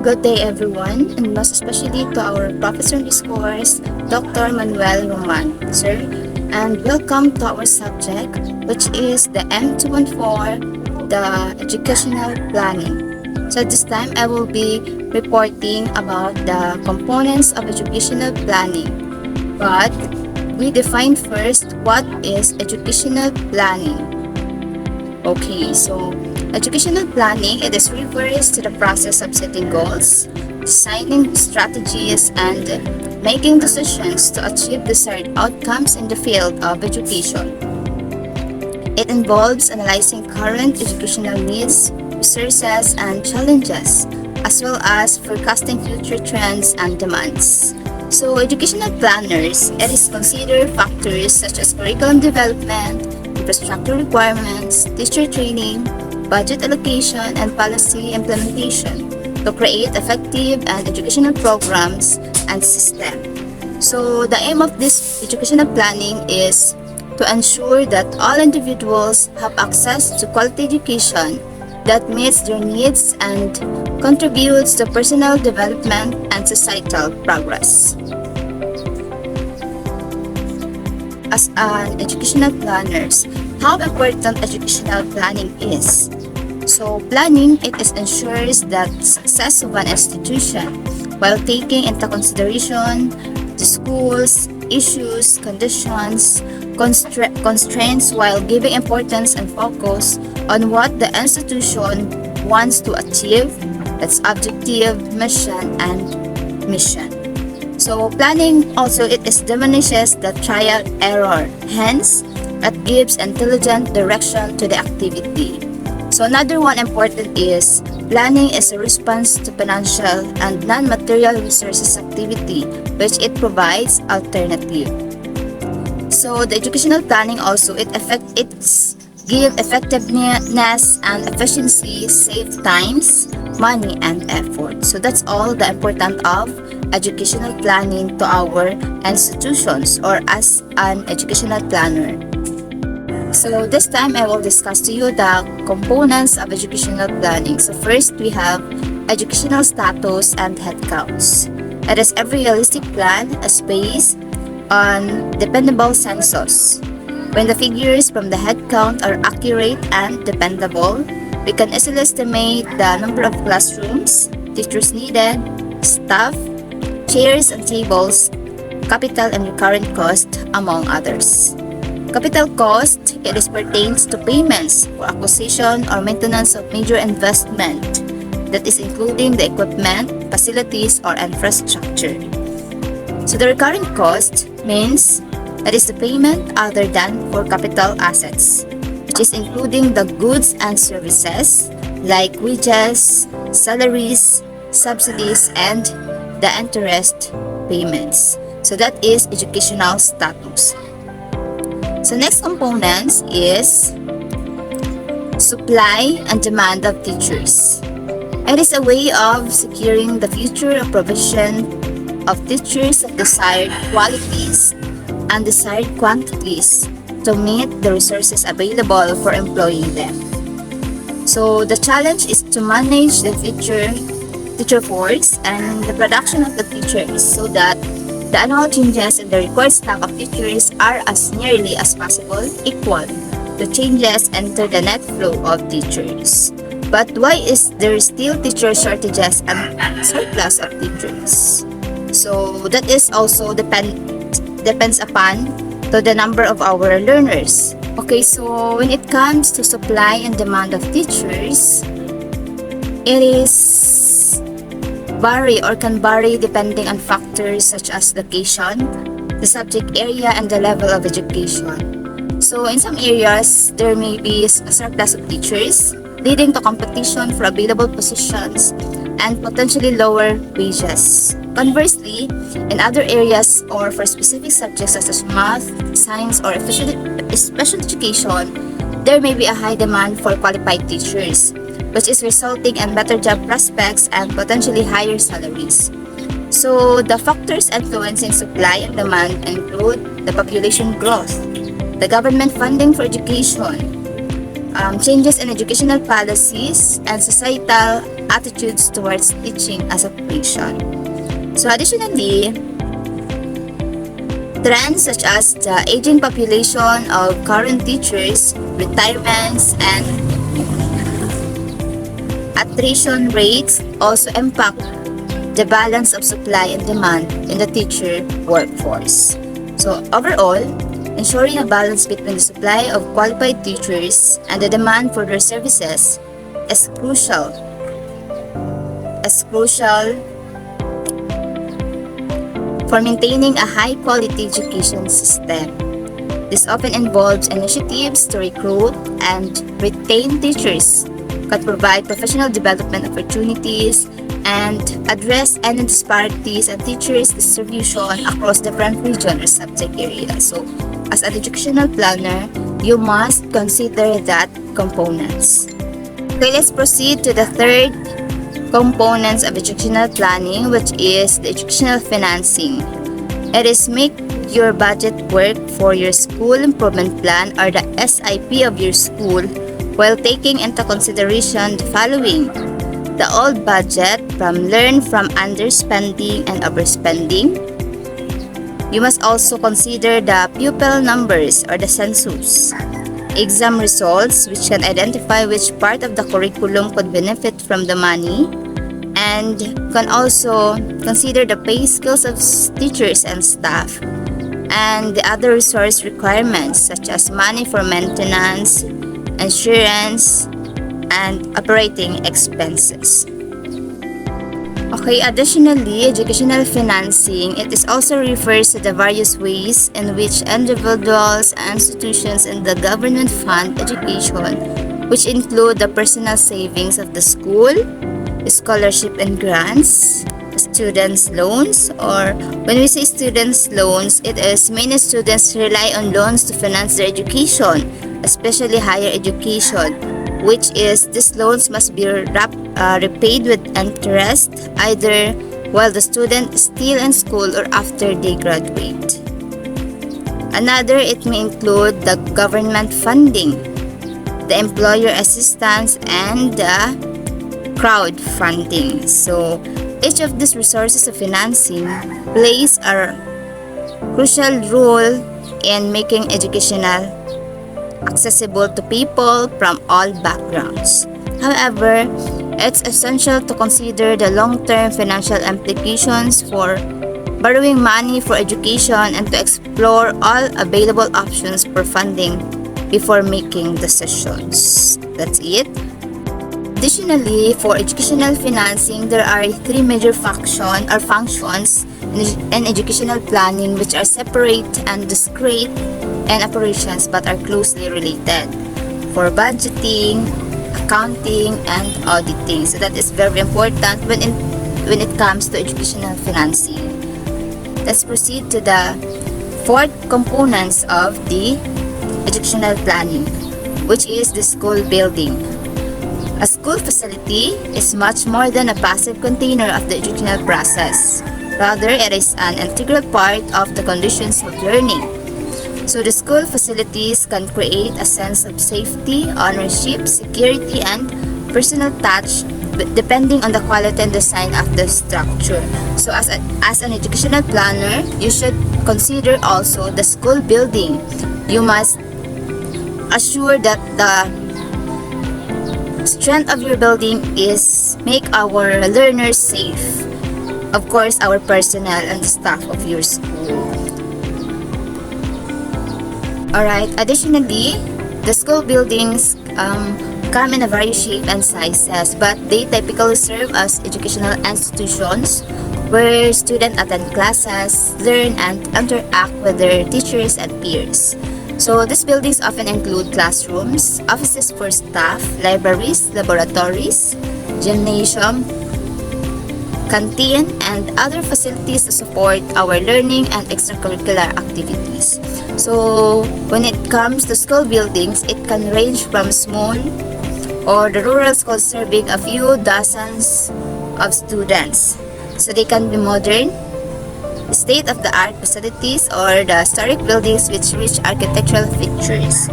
Good day everyone, and most especially to our professor in this course, Dr. Manuel Roman, sir, and welcome to our subject, which is the M214, the educational planning. So this time I will be reporting about the components of educational planning. But we define first what is educational planning. Okay, so educational planning, it is refers to the process of setting goals, designing strategies, and making decisions to achieve desired outcomes in the field of education. It involves analyzing current educational needs, resources, and challenges, as well as forecasting future trends and demands. So, educational planners, it is consider factors such as curriculum development, infrastructure requirements, teacher training, budget allocation, and policy implementation to create effective and educational programs and systems. So, the aim of this educational planning is to ensure that all individuals have access to quality education that meets their needs and contributes to personal development and societal progress. As an educational planners, how important educational planning is. So planning, it is ensures that success of an institution while taking into consideration the school's issues, conditions, constraints while giving importance and focus on what the institution wants to achieve, its objective, mission, and mission. So planning also it diminishes the trial error, hence it gives intelligent direction to the activity. So another one important is planning is a response to financial and non-material resources activity which it provides alternative. So the educational planning also it give effectiveness and efficiency, save times, money, and effort. So that's all the important of educational planning to our institutions or as an educational planner. So this time I will discuss to you the components of educational planning. So first we have educational status and headcounts. It is every realistic plan is based on dependable census. When the figures from the headcount are accurate and dependable, we can easily estimate the number of classrooms, teachers needed, staff, chairs and tables, capital and recurrent cost, among others. Capital cost, it is pertains to payments for acquisition or maintenance of major investment that is including the equipment, facilities, or infrastructure. So the recurrent cost means that is the payment other than for capital assets, which is including the goods and services like wages, salaries, subsidies, and the interest payments. So that is educational status. So next components is supply and demand of teachers. It is a way of securing the future provision of teachers of desired qualities and desired quantities to meet the resources available for employing them. So the challenge is to manage the teacher force and the production of the teachers so that the annual changes in the required stock of teachers are as nearly as possible equal to changes into the net flow of teachers. But why is there still teacher shortages and surplus of teachers? So that is also depends upon to the number of our learners. Okay, so when it comes to supply and demand of teachers, it is can vary depending on factors such as location, the subject area, and the level of education. So in some areas, there may be a surplus of teachers, leading to competition for available positions and potentially lower wages. Conversely, in other areas or for specific subjects such as math, science, or special education, there may be a high demand for qualified teachers, which is resulting in better job prospects and potentially higher salaries. So, the factors influencing supply and demand include the population growth, the government funding for education, changes in educational policies, and societal attitudes towards teaching as a profession. So additionally, trends such as the aging population of current teachers, retirements, and attrition rates also impact the balance of supply and demand in the teacher workforce. So overall, ensuring a balance between the supply of qualified teachers and the demand for their services is crucial for maintaining a high-quality education system. This often involves initiatives to recruit and retain teachers, can provide professional development opportunities, and address any disparities in teachers' distribution across different regions or subject areas. So, as an educational planner, you must consider that components. Okay, let's proceed to the third components of educational planning, which is the educational financing. It is make your budget work for your school improvement plan or the SIP of your school while taking into consideration the following: the old budget from learn from underspending and overspending. You must also consider the pupil numbers or the census, exam results which can identify which part of the curriculum could benefit from the money, and can also consider the pay skills of teachers and staff, and the other resource requirements such as money for maintenance, insurance, and operating expenses. Okay, additionally, educational financing, it is also refers to the various ways in which individuals, institutions, and the government fund education, which include the personal savings of the school, scholarship and grants, students' loans, or when we say students' loans, it is many students rely on loans to finance their education, especially higher education, which is these loans must be repaid with interest either while the student is still in school or after they graduate. Another, it may include the government funding, the employer assistance, and the crowdfunding. So each of these resources of financing plays a crucial role in making educational accessible to people from all backgrounds. However, it's essential to consider the long-term financial implications for borrowing money for education and to explore all available options for funding before making decisions. That's it. Additionally, for educational financing, there are three major functions in educational planning which are separate and discrete and operations but are closely related: for budgeting, accounting, and auditing. So that is very important when it comes to educational financing. Let's proceed to the fourth components of the educational planning, which is the school building. A school facility is much more than a passive container of the educational process. Rather, it is an integral part of the conditions of learning. So the school facilities can create a sense of safety, ownership, security, and personal touch depending on the quality and design of the structure. So as an educational planner, you should consider also the school building. You must assure that the strength of your building is make our learners safe. Of course, our personnel and the staff of your school. Alright, additionally, the school buildings come in a various shapes and sizes, but they typically serve as educational institutions where students attend classes, learn, and interact with their teachers and peers. So these buildings often include classrooms, offices for staff, libraries, laboratories, gymnasium, canteen, and other facilities to support our learning and extracurricular activities. So when it comes to school buildings, it can range from small or the rural schools serving a few dozens of students. So they can be modern, state-of-the-art facilities, or the historic buildings with rich architectural features.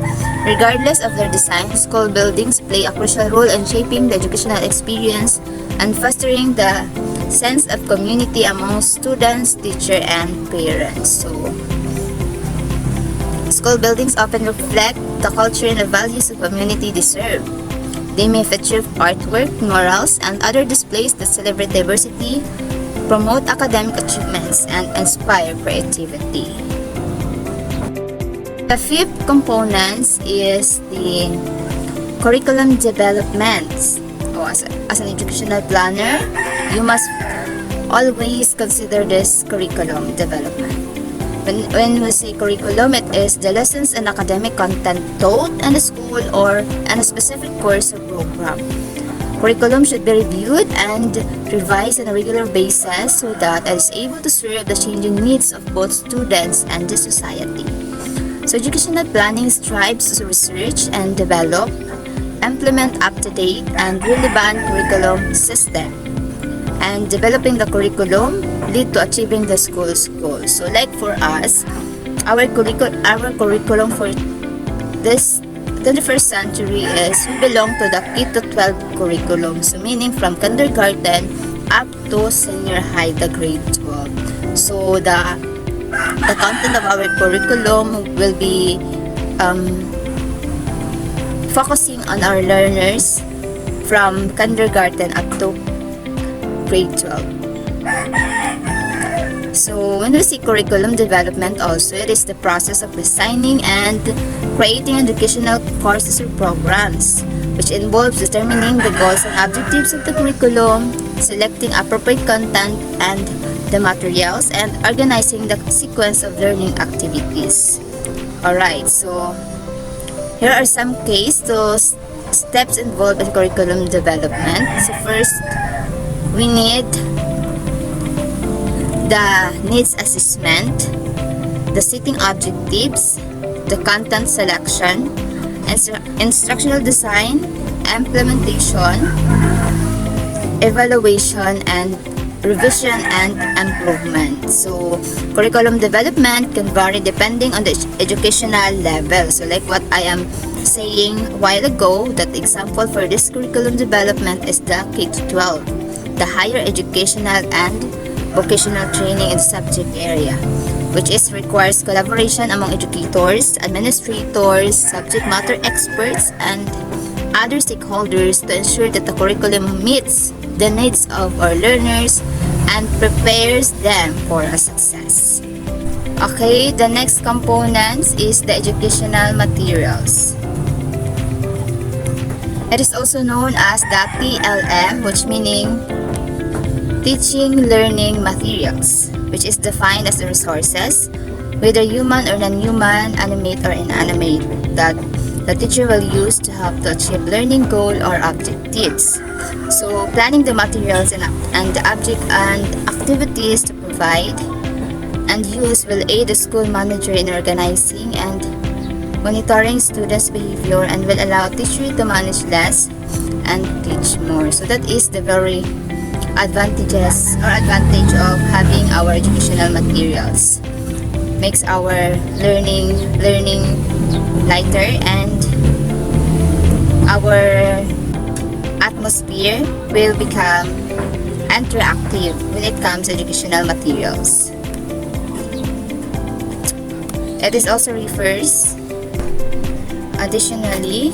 Regardless of their design, school buildings play a crucial role in shaping the educational experience and fostering the sense of community among students, teacher, and parents. So, school buildings often reflect the culture and the values of community they serve. They may feature artwork, murals, and other displays that celebrate diversity, promote academic achievements, and inspire creativity. The fifth component is the curriculum development. So as an educational planner, you must always consider this curriculum development. When we say curriculum, it is the lessons and academic content taught in a school or in a specific course or program. Curriculum should be reviewed and revised on a regular basis so that it is able to serve the changing needs of both students and the society. So educational planning strives to research and develop, implement up-to-date and relevant curriculum system. And developing the curriculum lead to achieving the school's goals. So like for us, our curriculum for this 21st century is we belong to the K-12 curriculum. So meaning from kindergarten up to senior high, the grade 12. So the content of our curriculum will be focusing on our learners from kindergarten up to grade 12. So when we see curriculum development also, it is the process of designing and creating educational courses or programs, which involves determining the goals and objectives of the curriculum, selecting appropriate content and the materials, and organizing the sequence of learning activities. Alright, so here are some steps involved in curriculum development. So first, we need the needs assessment, the setting objectives, the content selection, instructional design, implementation, evaluation, and revision and improvement. So curriculum development can vary depending on the educational level. So like what I am saying a while ago, that example for this curriculum development is the K-12, the higher educational and vocational training in the subject area, which requires collaboration among educators, administrators, subject matter experts, and other stakeholders to ensure that the curriculum meets the needs of our learners and prepares them for a success. Okay, the next component is the educational materials. It is also known as the TLM, which meaning teaching learning materials, which is defined as the resources, whether human or non-human, animate or inanimate, that the teacher will use to help to achieve learning goal or objectives. So planning the materials and the object and activities to provide and use will aid the school manager in organizing and monitoring students' behavior and will allow teacher to manage less and teach more. So that is the very advantage of having our educational materials. Makes our learning lighter, and our atmosphere will become interactive when it comes to educational materials. It is also refers, additionally,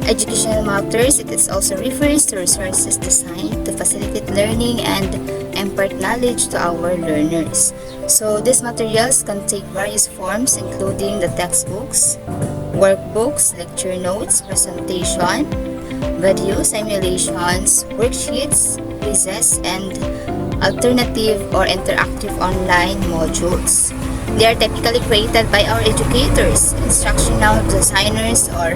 educational matters, it is also refers to resources designed to facilitate learning and impart knowledge to our learners. So these materials can take various forms, including the textbooks, workbooks, lecture notes, presentation, video simulations, worksheets, quizzes, and alternative or interactive online modules. They are typically created by our educators, instructional designers, or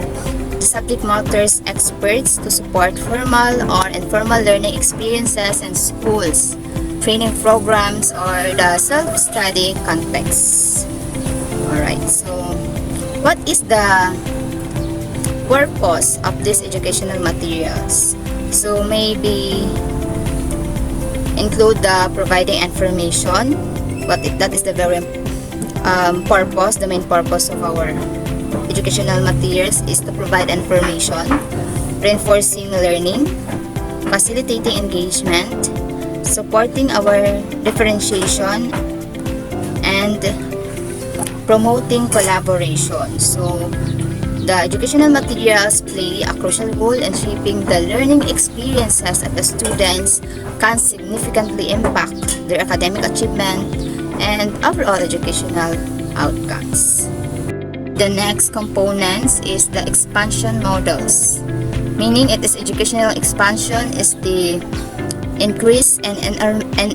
the subject matters experts to support formal or informal learning experiences in schools, training programs, or the self-study context. Alright, so what is the purpose of these educational materials? So maybe include the providing information, that is the very purpose, the main purpose of our educational materials is to provide information, reinforcing learning, facilitating engagement, supporting our differentiation, and promoting collaboration. So, the educational materials play a crucial role in shaping the learning experiences of the students, can significantly impact their academic achievement and overall educational outcomes. The next components is the expansion models, meaning it is educational expansion is the increase in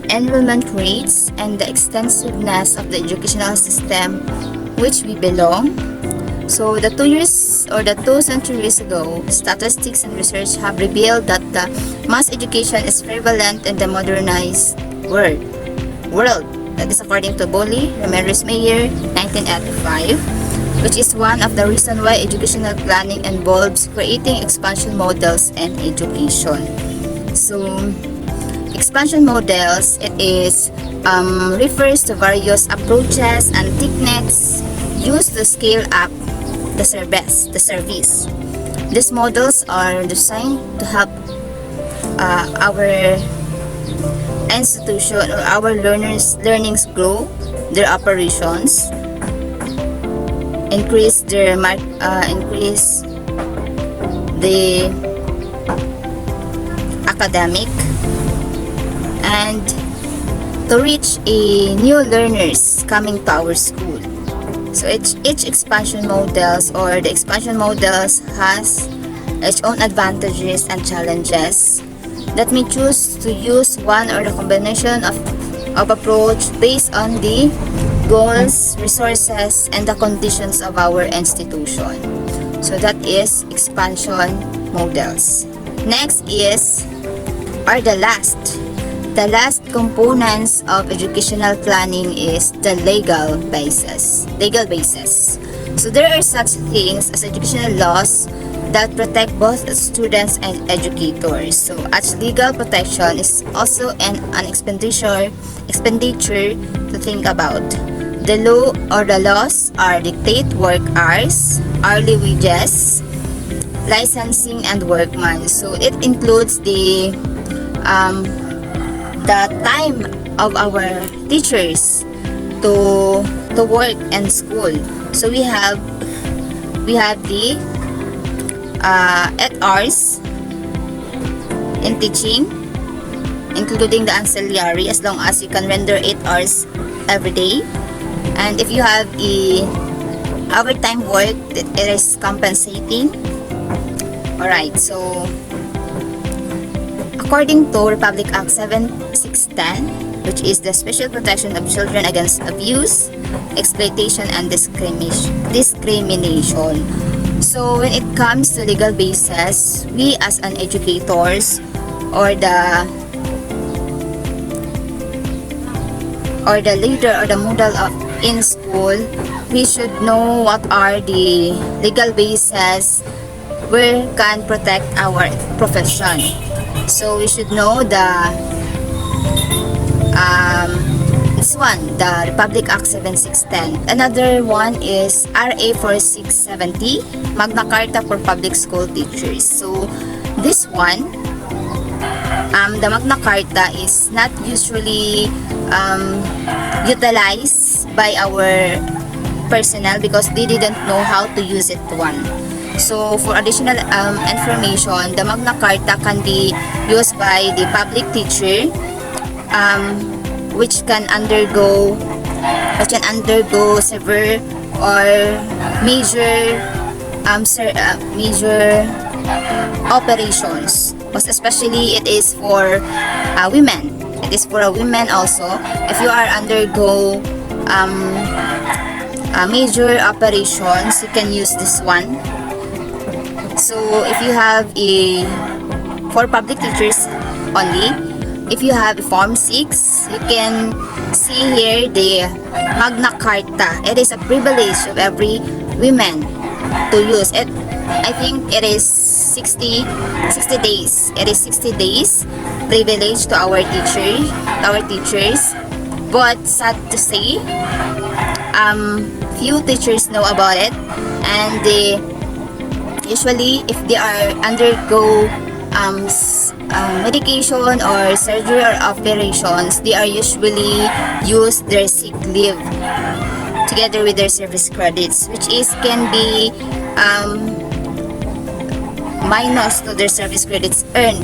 enrollment rates and the extensiveness of the educational system which we belong. So the 2 centuries ago, statistics and research have revealed that the mass education is prevalent in the modernized world. That is according to Boley, Ramirez Mayer, 1985, which is one of the reasons why educational planning involves creating expansion models and education. So, expansion models, it is refers to various approaches and techniques used to scale up the service. These models are designed to help our institution or our learnings grow their operations, increase the academic, and to reach a new learners coming to our school. So each expansion models or the expansion models has its own advantages and challenges that may choose to use one or the combination of approach based on the goals, resources, and the conditions of our institution. So that is expansion models. Next are the last components of educational planning is the legal basis. So there are such things as educational laws that protect both students and educators. So as legal protection is also an expenditure to think about. The law or the laws are dictate work hours, hourly wages, licensing, and workman. So it includes the time of our teachers to work and school. So we have the 8 hours in teaching, including the ancillary, as long as you can render 8 hours every day. And if you have a overtime work, it is compensating. Alright, so according to Republic Act 7610, which is the special protection of children against abuse, exploitation, and discrimination. So when it comes to legal basis, we as an educators or the leader or the model of in school, we should know what are the legal basis where can protect our profession. So we should know this one, the Republic Act 7610. Another one is RA 4670, Magna Carta for Public School Teachers. So this one, the Magna Carta is not usually utilized by our personnel because they didn't know how to use it one. So for additional information, the Magna Carta can be used by the public teacher, which can undergo severe or major operations. Most especially, it is for women. It is for women also. If you are undergo major operations, you can use this one. So if you have for public teachers only, if you have Form 6, you can see here the Magna Carta. It is a privilege of every woman to use it. I think it is 60 days. It is 60 days privilege to our teachers. But sad to say, few teachers know about it, and they usually, if they are undergo medication or surgery or operations, they are usually use their sick leave together with their service credits, which is can be minus to their service credits earned,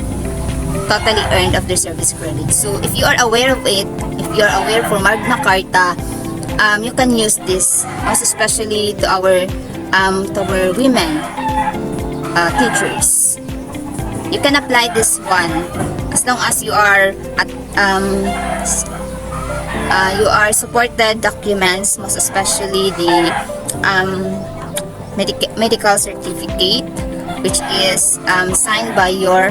totally earned of their service credits. So if you are aware of it, if you are aware for Magna Carta, you can use this, most especially to our women teachers. You can apply this one as long as you are at you are supported documents, most especially the medical certificate, which is signed by your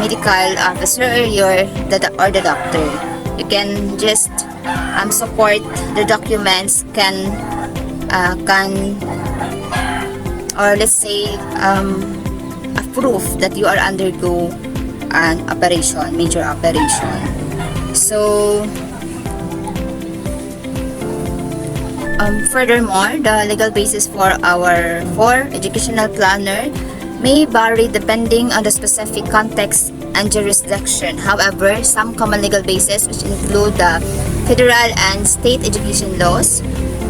medical officer or the doctor. You can just support the documents or let's say a proof that you are undergo an operation, major operation. So furthermore, the legal basis for educational planner may vary depending on the specific context and jurisdiction. However, some common legal bases, which include the federal and state education laws,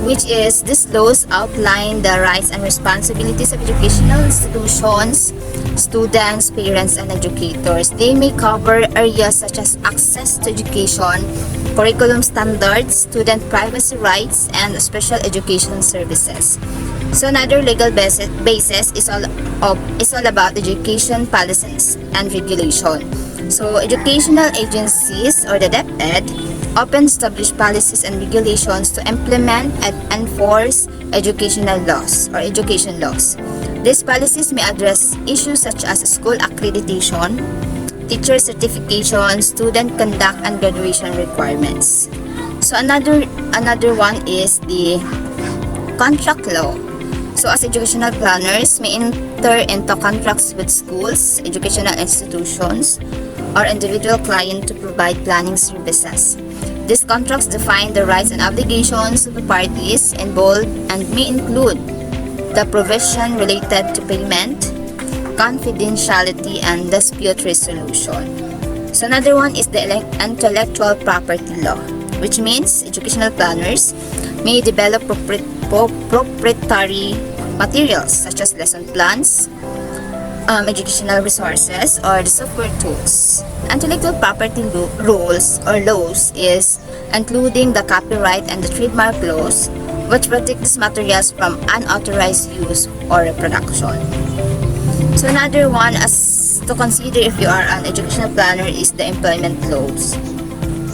which is these laws outline the rights and responsibilities of educational institutions, students, parents, and educators. They may cover areas such as access to education, curriculum standards, student privacy rights, and special education services. So another legal basis is all about education policies and regulation. So educational agencies or the DepEd often establish policies and regulations to implement and enforce educational laws or education laws. These policies may address issues such as school accreditation, teacher certification, student conduct, and graduation requirements. So another one is the contract law. So as educational planners may enter into contracts with schools, educational institutions, or individual client to provide planning services. These contracts define the rights and obligations of the parties involved and may include the provision related to payment, confidentiality, and dispute resolution. So another one is the intellectual property law, which means educational planners may develop proprietary materials such as lesson plans, educational resources, or the software tools. Intellectual property rules or laws is including the copyright and the trademark laws, which protect these materials from unauthorized use or reproduction. So another one as to consider if you are an educational planner is the employment laws.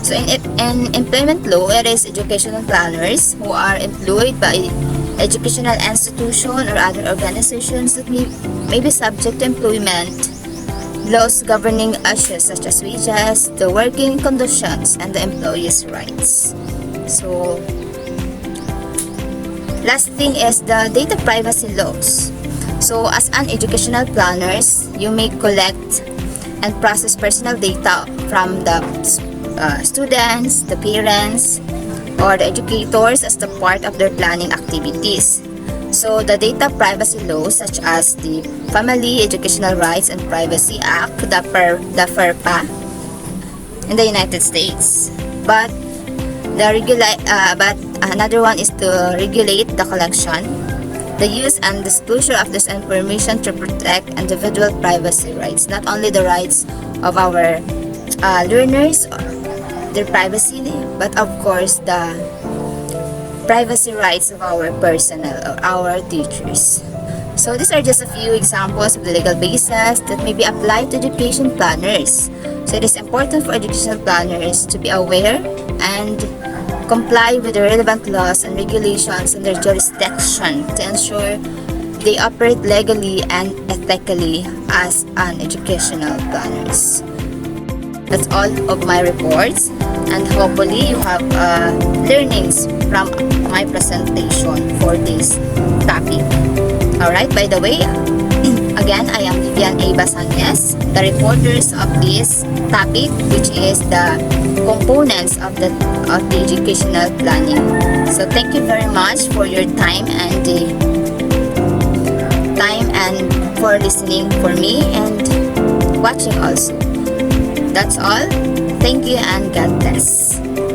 So in employment law, it is educational planners who are employed by educational institution or other organizations that may be subject to employment laws governing issues such as wages, the working conditions, and the employee's rights. So last thing is the data privacy laws. So as an educational planners, you may collect and process personal data from the students, the parents, or the educators as the part of their planning activities. So the data privacy laws such as the Family Educational Rights and Privacy Act, the FERPA in the United States. But another one is to regulate the collection, the use and disclosure of this information to protect individual privacy rights, not only the rights of our learners, their privacy, but of course the privacy rights of our personnel or our teachers. So these are just a few examples of the legal basis that may be applied to education planners. So it is important for educational planners to be aware and comply with the relevant laws and regulations in their jurisdiction to ensure they operate legally and ethically as an educational planners. That's all of my reports, and hopefully you have learnings from my presentation for this topic. Alright, by the way, again, I am Vivian A. Basanez, the reporters of this topic, which is the components of the educational planning. So thank you very much for your time and for listening for me, and watching also. That's all. Thank you and God bless.